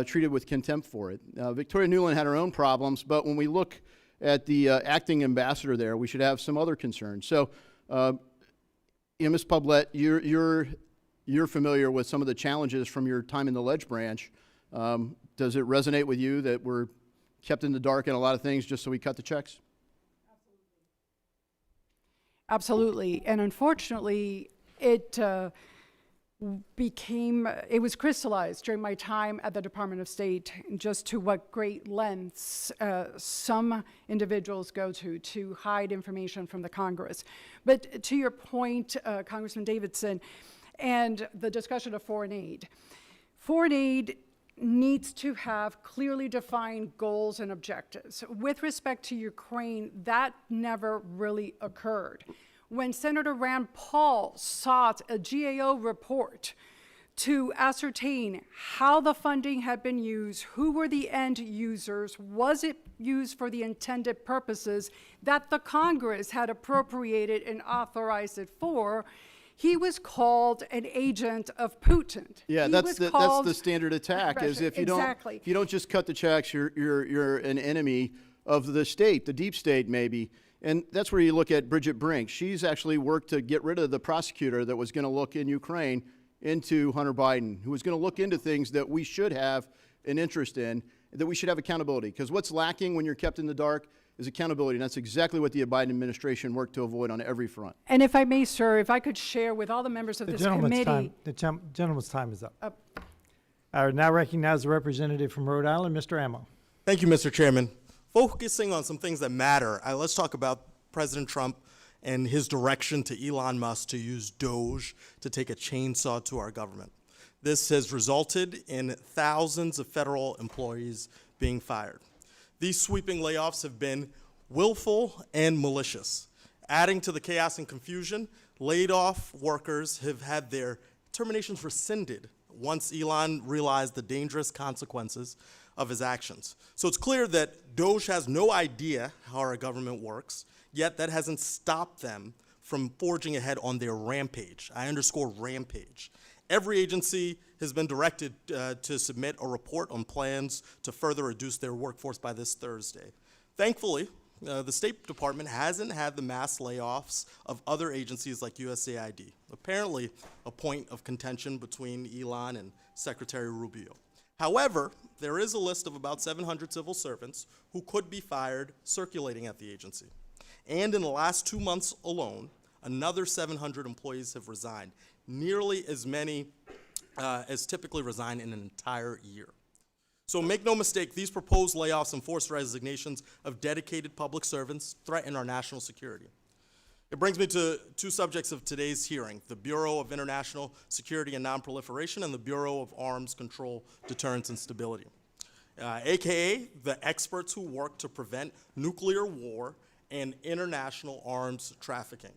treated with contempt for it? Victoria Nuland had her own problems, but when we look at the acting ambassador there, we should have some other concerns. So, Ms. Pablet, you're familiar with some of the challenges from your time in the Ledge Branch. Does it resonate with you that we're kept in the dark in a lot of things just so we cut the checks? Absolutely. And unfortunately, it was crystallized during my time at the Department of State just to what great lengths some individuals go to hide information from the Congress. But to your point, Congressman Davidson, and the discussion of foreign aid needs to have clearly defined goals and objectives. With respect to Ukraine, that never really occurred. When Senator Rand Paul sought a GAO report to ascertain how the funding had been used, who were the end users, was it used for the intended purposes that the Congress had appropriated and authorized it for, he was called an agent of Putin. Yeah, that's the standard attack. Is if you don't just cut the checks, you're an enemy of the state, the deep state maybe. And that's where you look at Bridget Brink. She's actually worked to get rid of the prosecutor that was going to look in Ukraine into Hunter Biden, who was going to look into things that we should have an interest in. that we should have accountability, because what's lacking when you're kept in the dark is accountability, and that's exactly what the Biden administration worked to avoid on every front. And if I may, sir, if I could share with all the members of this committee. The gentleman's time is up. I now recognize the representative from Rhode Island, Mr. Ammo. Thank you, Mr. Chairman. Focusing on some things that matter, let's talk about President Trump and his direction to Elon Musk to use Doge to take a chainsaw to our government. This has resulted in thousands of federal employees being fired. These sweeping layoffs have been willful and malicious. Adding to the chaos and confusion, laid off workers have had their terminations rescinded once Elon realized the dangerous consequences of his actions. So it's clear that Doge has no idea how our government works, yet that hasn't stopped them from forging ahead on their rampage. I underscore rampage. Every agency has been directed to submit a report on plans to further reduce their workforce by this Thursday. Thankfully, the State Department hasn't had the mass layoffs of other agencies like USAID, apparently a point of contention between Elon and Secretary Rubio. However, there is a list of about 700 civil servants who could be fired circulating at the agency. And in the last 2 months alone, another 700 employees have resigned, nearly as many as typically resign in an entire year. So make no mistake, these proposed layoffs and forced resignations of dedicated public servants threaten our national security. It brings me to two subjects of today's hearing, the Bureau of International Security and Nonproliferation and the Bureau of Arms Control, Deterrence, and Stability, AKA the experts who work to prevent nuclear war and international arms trafficking.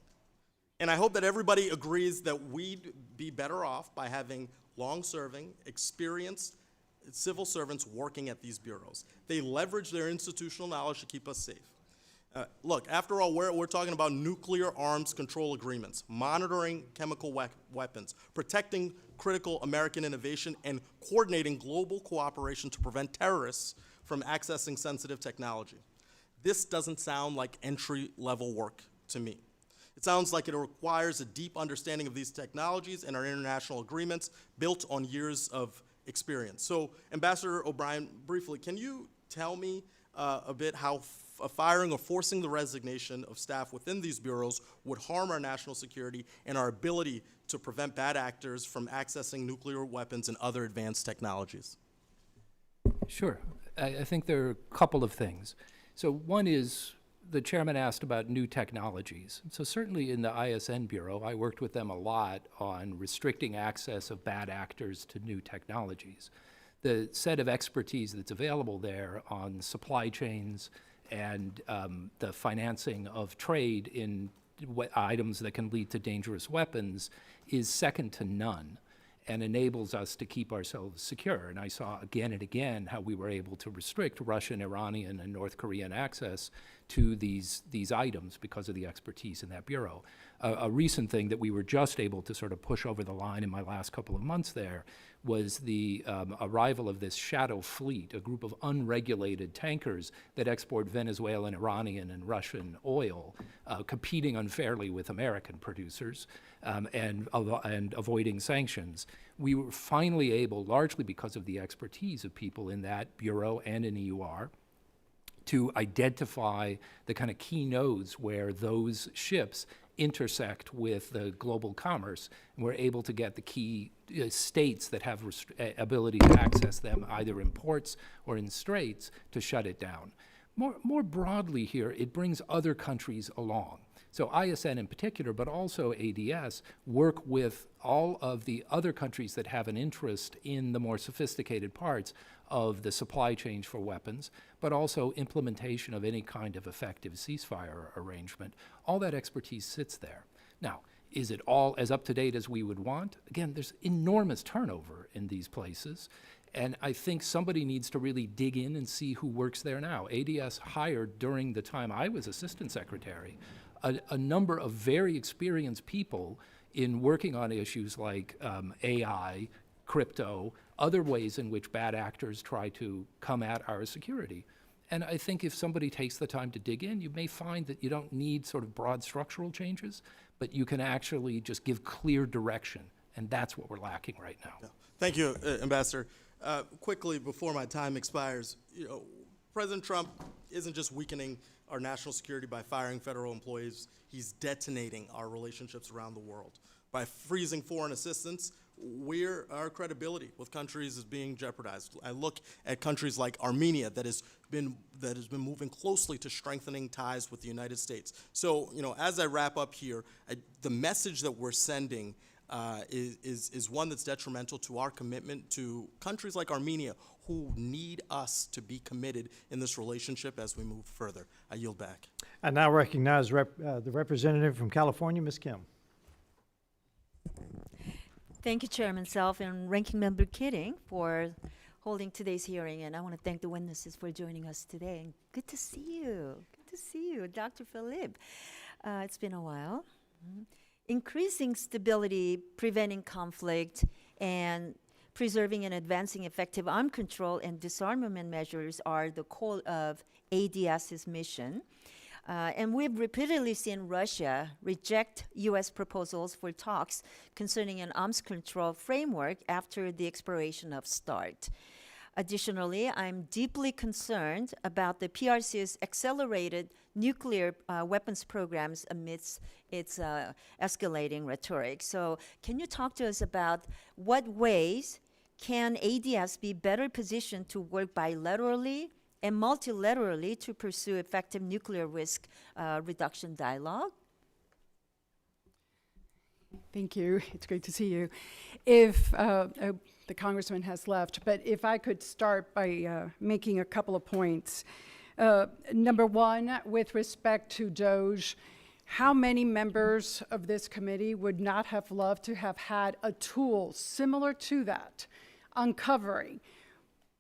And I hope that everybody agrees that we'd be better off by having long-serving, experienced civil servants working at these bureaus. They leverage their institutional knowledge to keep us safe. Look, after all, we're talking about nuclear arms control agreements, monitoring chemical weapons, protecting critical American innovation, and coordinating global cooperation to prevent terrorists from accessing sensitive technology. This doesn't sound like entry-level work to me. It sounds like it requires a deep understanding of these technologies and our international agreements built on years of experience. So, Ambassador O'Brien, briefly, can you tell me a bit how firing or forcing the resignation of staff within these bureaus would harm our national security and our ability to prevent bad actors from accessing nuclear weapons and other advanced technologies? Sure. I think there are a couple of things. So one is, the chairman asked about new technologies. So certainly in the ISN Bureau, I worked with them a lot on restricting access of bad actors to new technologies. The set of expertise that's available there on supply chains and the financing of trade in items that can lead to dangerous weapons is second to none and enables us to keep ourselves secure. And I saw again and again how we were able to restrict Russian, Iranian, and North Korean access to these items because of the expertise in that bureau. A recent thing that we were just able to sort of push over the line in my last couple of months there was the arrival of this shadow fleet, a group of unregulated tankers that export Venezuelan, Iranian, and Russian oil, competing unfairly with American producers and avoiding sanctions. We were finally able, largely because of the expertise of people in that bureau and in EUR, to identify the kind of key nodes where those ships intersect with the global commerce, and we're able to get the key states that have ability to access them, either in ports or in straits, to shut it down. More broadly here, it brings other countries along. So ISN in particular, but also ADS, work with all of the other countries that have an interest in the more sophisticated parts of the supply chains for weapons, but also implementation of any kind of effective ceasefire arrangement. All that expertise sits there. Now, is it all as up to date as we would want? Again, there's enormous turnover in these places, and I think somebody needs to really dig in and see who works there now. ADS hired, during the time I was assistant secretary, a number of very experienced people in working on issues like AI, crypto, other ways in which bad actors try to come at our security. And I think if somebody takes the time to dig in, you may find that you don't need sort of broad structural changes, but you can actually just give clear direction. And that's what we're lacking right now. Yeah. Thank you, Ambassador. Quickly, before my time expires, President Trump isn't just weakening our national security by firing federal employees, he's detonating our relationships around the world. By freezing foreign assistance, our credibility with countries is being jeopardized. I look at countries like Armenia that has been moving closely to strengthening ties with the United States. So, as I wrap up here, the message that we're sending is one that's detrimental to our commitment to countries like Armenia who need us to be committed in this relationship as we move further. I yield back. I now recognize the representative from California, Ms. Kim. Thank you, Chairman Self and Ranking Member Keating, for holding today's hearing. And I want to thank the witnesses for joining us today. And good to see you. Good to see you, Dr. Philippe. It's been a while. Increasing stability, preventing conflict, and preserving and advancing effective arms control and disarmament measures are the core of ADS's mission. And we've repeatedly seen Russia reject U.S. proposals for talks concerning an arms control framework after the expiration of START. Additionally, I'm deeply concerned about the PRC's accelerated nuclear weapons programs amidst its escalating rhetoric. So can you talk to us about what ways can ADS be better positioned to work bilaterally and multilaterally to pursue effective nuclear risk reduction dialogue? Thank you. It's great to see you. If the congressman has left, but if I could start by making a couple of points. Number one, with respect to DOGE, how many members of this committee would not have loved to have had a tool similar to that, uncovering?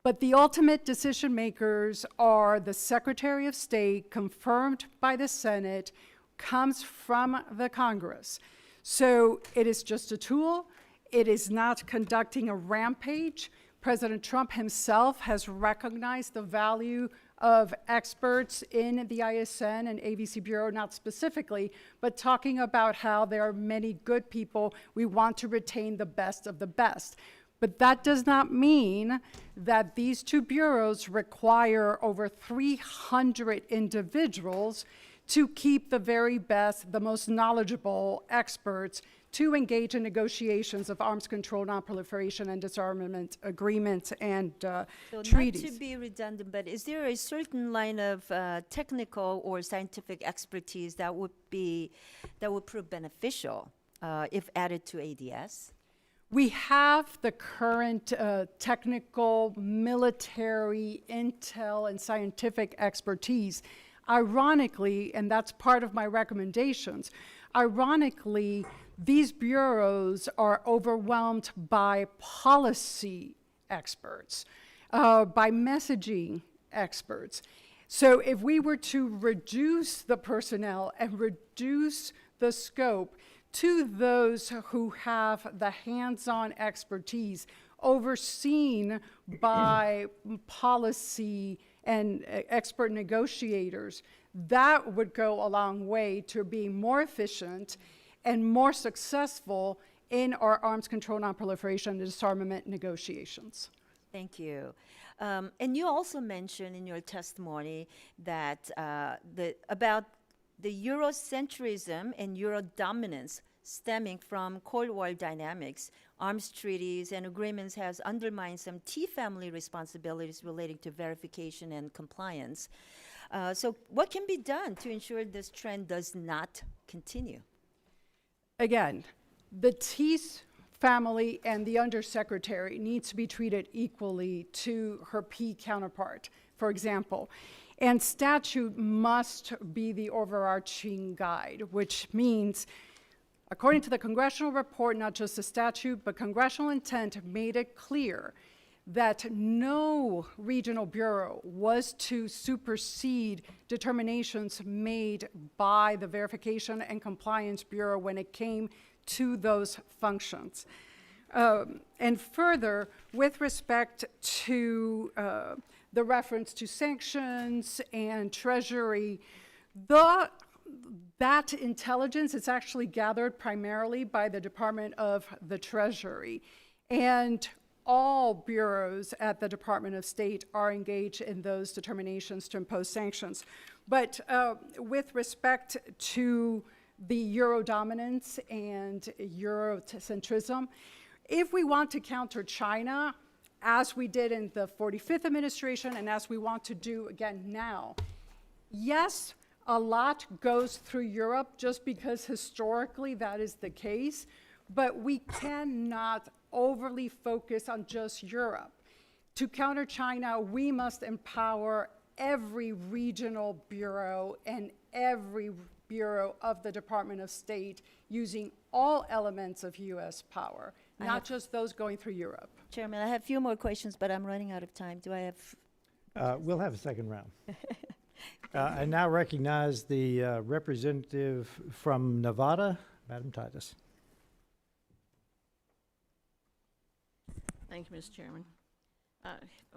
But the ultimate decision makers are the Secretary of State, confirmed by the Senate, comes from the Congress. So it is just a tool. It is not conducting a rampage. President Trump himself has recognized the value of experts in the ISN and AVC Bureau, not specifically, but talking about how there are many good people. We want to retain the best of the best. But that does not mean that these two bureaus require over 300 individuals to keep the very best, the most knowledgeable experts to engage in negotiations of arms control, nonproliferation, and disarmament agreements and treaties. Not to be redundant, but is there a certain line of technical or scientific expertise that would prove beneficial if added to ADS? We have the current technical, military, intel, and scientific expertise. Ironically, and that's part of my recommendations, ironically, these bureaus are overwhelmed by policy experts, by messaging experts. So if we were to reduce the personnel and reduce the scope to those who have the hands-on expertise overseen by policy and expert negotiators, that would go a long way to being more efficient and more successful in our arms control, nonproliferation, and disarmament negotiations. Thank you. And you also mentioned in your testimony that about the Eurocentrism and Euro-dominance stemming from Cold War dynamics, arms treaties and agreements has undermined some T-family responsibilities relating to verification and compliance. So what can be done to ensure this trend does not continue? Again, the Tease family and the undersecretary needs to be treated equally to her P counterpart, for example. And statute must be the overarching guide, which means, according to the congressional report, not just the statute, but congressional intent made it clear that no regional bureau was to supersede determinations made by the Verification and Compliance Bureau when it came to those functions. And further, with respect to the reference to sanctions and Treasury, that intelligence is actually gathered primarily by the Department of the Treasury. And all bureaus at the Department of State are engaged in those determinations to impose sanctions. But with respect to the Euro dominance and Eurocentrism, if we want to counter China, as we did in the 45th administration and as we want to do again now, yes, a lot goes through Europe just because historically that is the case, but we cannot overly focus on just Europe. To counter China, we must empower every regional bureau and every bureau of the Department of State using all elements of U.S. power, not just those going through Europe. Chairman, I have a few more questions, but I'm running out of time. Do I have? We'll have a second round. I now recognize the representative from Nevada, Madam Titus. Thank you, Mr. Chairman.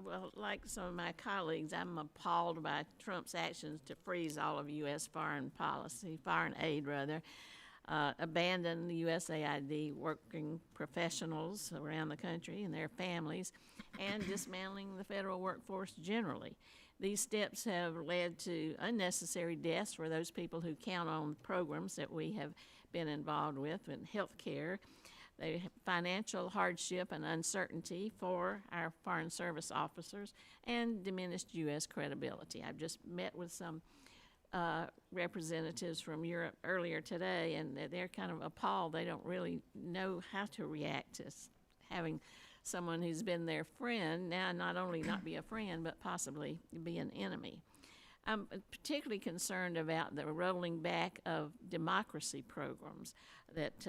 Well, like some of my colleagues, I'm appalled by Trump's actions to freeze all of U.S. foreign aid, abandon the USAID working professionals around the country and their families, and dismantling the federal workforce generally. These steps have led to unnecessary deaths for those people who count on programs that we have been involved with in health care. They have financial hardship and uncertainty for our Foreign Service officers and diminished U.S. credibility. I've just met with some representatives from Europe earlier today, and they're kind of appalled. They don't really know how to react to having someone who's been their friend now not only not be a friend, but possibly be an enemy. I'm particularly concerned about the rolling back of democracy programs that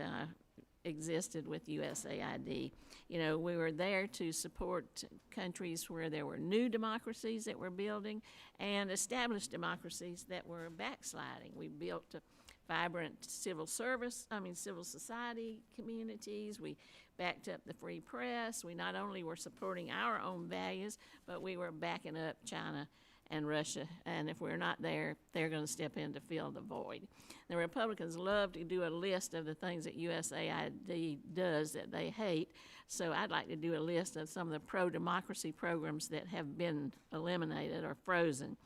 existed with USAID. You know, we were there to support countries where there were new democracies that were building and established democracies that were backsliding. We built vibrant civil society communities. We backed up the free press. We not only were supporting our own values, but we were backing up China and Russia, and if we're not there, they're going to step in to fill the void. The Republicans love to do a list of the things that USAID does that they hate, so I'd like to do a list of some of the pro-democracy programs that have been eliminated or frozen.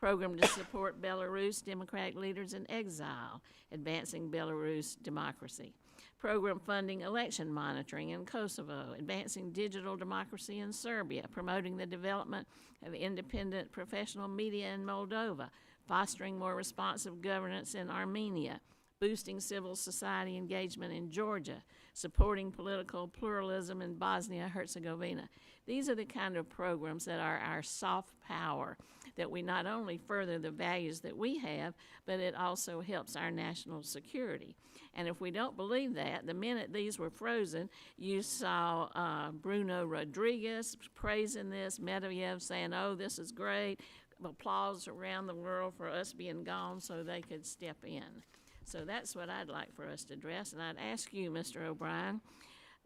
Program to support Belarus democratic leaders in exile, advancing Belarus democracy. Program funding election monitoring in Kosovo, advancing digital democracy in Serbia, promoting the development of independent professional media in Moldova, fostering more responsive governance in Armenia, boosting civil society engagement in Georgia, supporting political pluralism in Bosnia-Herzegovina. These are the kind of programs that are our soft power, that we not only further the values that we have, but it also helps our national security. And if we don't believe that, the minute these were frozen, you saw Bruno Rodriguez praising this, Medvedev saying, oh, this is great, applause around the world for us being gone so they could step in. So that's what I'd like for us to address. And I'd ask you, Mr. O'Brien,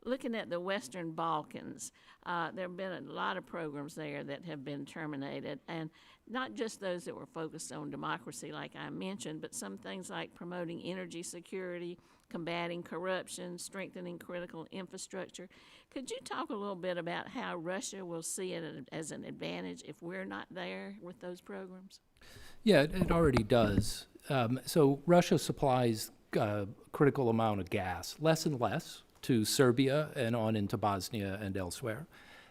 looking at the Western Balkans, there have been a lot of programs there that have been terminated, and not just those that were focused on democracy like I mentioned, but some things like promoting energy security, combating corruption, strengthening critical infrastructure. Could you talk a little bit about how Russia will see it as an advantage if we're not there with those programs? Yeah, it already does. So Russia supplies a critical amount of gas, less and less, to Serbia and on into Bosnia and elsewhere.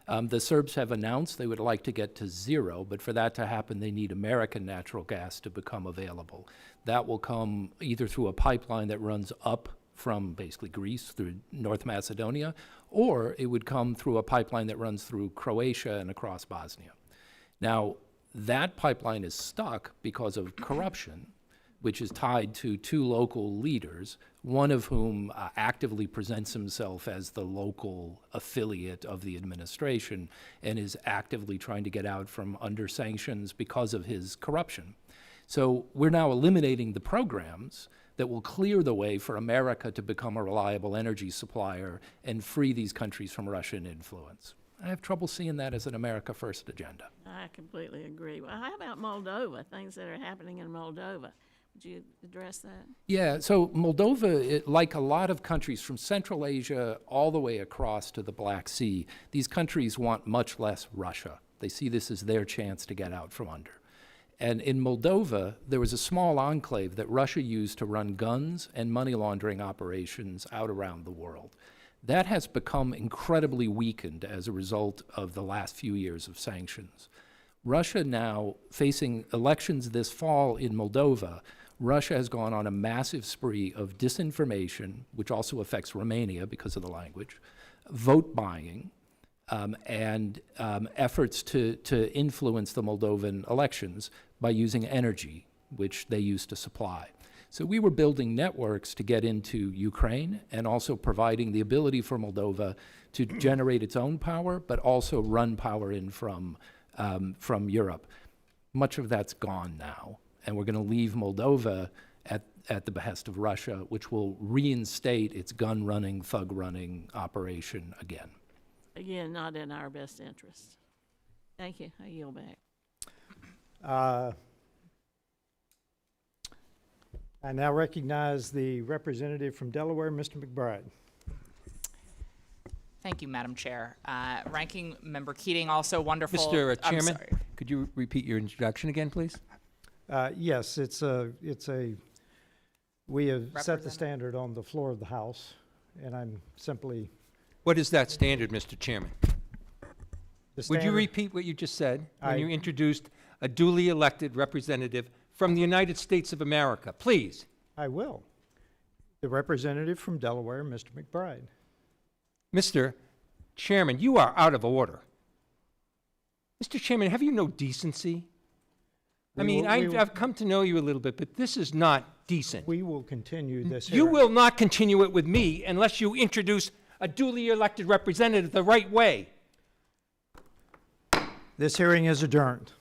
The Serbs have announced they would like to get to zero, but for that to happen, they need American natural gas to become available. That will come either through a pipeline that runs up from basically Greece through North Macedonia, or it would come through a pipeline that runs through Croatia and across Bosnia. Now, that pipeline is stuck because of corruption, which is tied to two local leaders, one of whom actively presents himself as the local affiliate of the administration and is actively trying to get out from under sanctions because of his corruption. So we're now eliminating the programs that will clear the way for America to become a reliable energy supplier and free these countries from Russian influence. I have trouble seeing that as an America First agenda. I completely agree. Well, how about Moldova, things that are happening in Moldova? Would you address that? Yeah, so Moldova, like a lot of countries from Central Asia all the way across to the Black Sea, these countries want much less Russia. They see this as their chance to get out from under. And in Moldova, there was a small enclave that Russia used to run guns and money laundering operations out around the world. That has become incredibly weakened as a result of the last few years of sanctions. Russia now, facing elections this fall in Moldova, Russia has gone on a massive spree of disinformation, which also affects Romania because of the language, vote buying, and efforts to influence the Moldovan elections by using energy, which they used to supply. So we were building networks to get into Ukraine and also providing the ability for Moldova to generate its own power, but also run power in from Europe. Much of that's gone now, and we're going to leave Moldova at the behest of Russia, which will reinstate its gun-running, thug-running operation again. Again, not in our best interest. Thank you. I yield back. I now recognize the representative from Delaware, Mr. McBride. Thank you, Madam Chair. Ranking Member Keating, also wonderful. Mr. I'm Chairman, sorry. could you repeat your introduction again, please? Yes, we have set the Representative. standard on the floor of the House, and I'm simply. What is that standard, Mr. Chairman? the Would you standard- repeat what you just said when I- you introduced a duly elected representative from the United States of America? Please. I will. The representative from Delaware, Mr. McBride. Mr. Chairman, you are out of order. Mr. Chairman, have you no decency? I We mean, will- we will- I've come to know you a little bit, but this is not decent. We will continue this You hearing. will not continue it with me unless you introduce a duly elected representative the right way. This hearing is adjourned.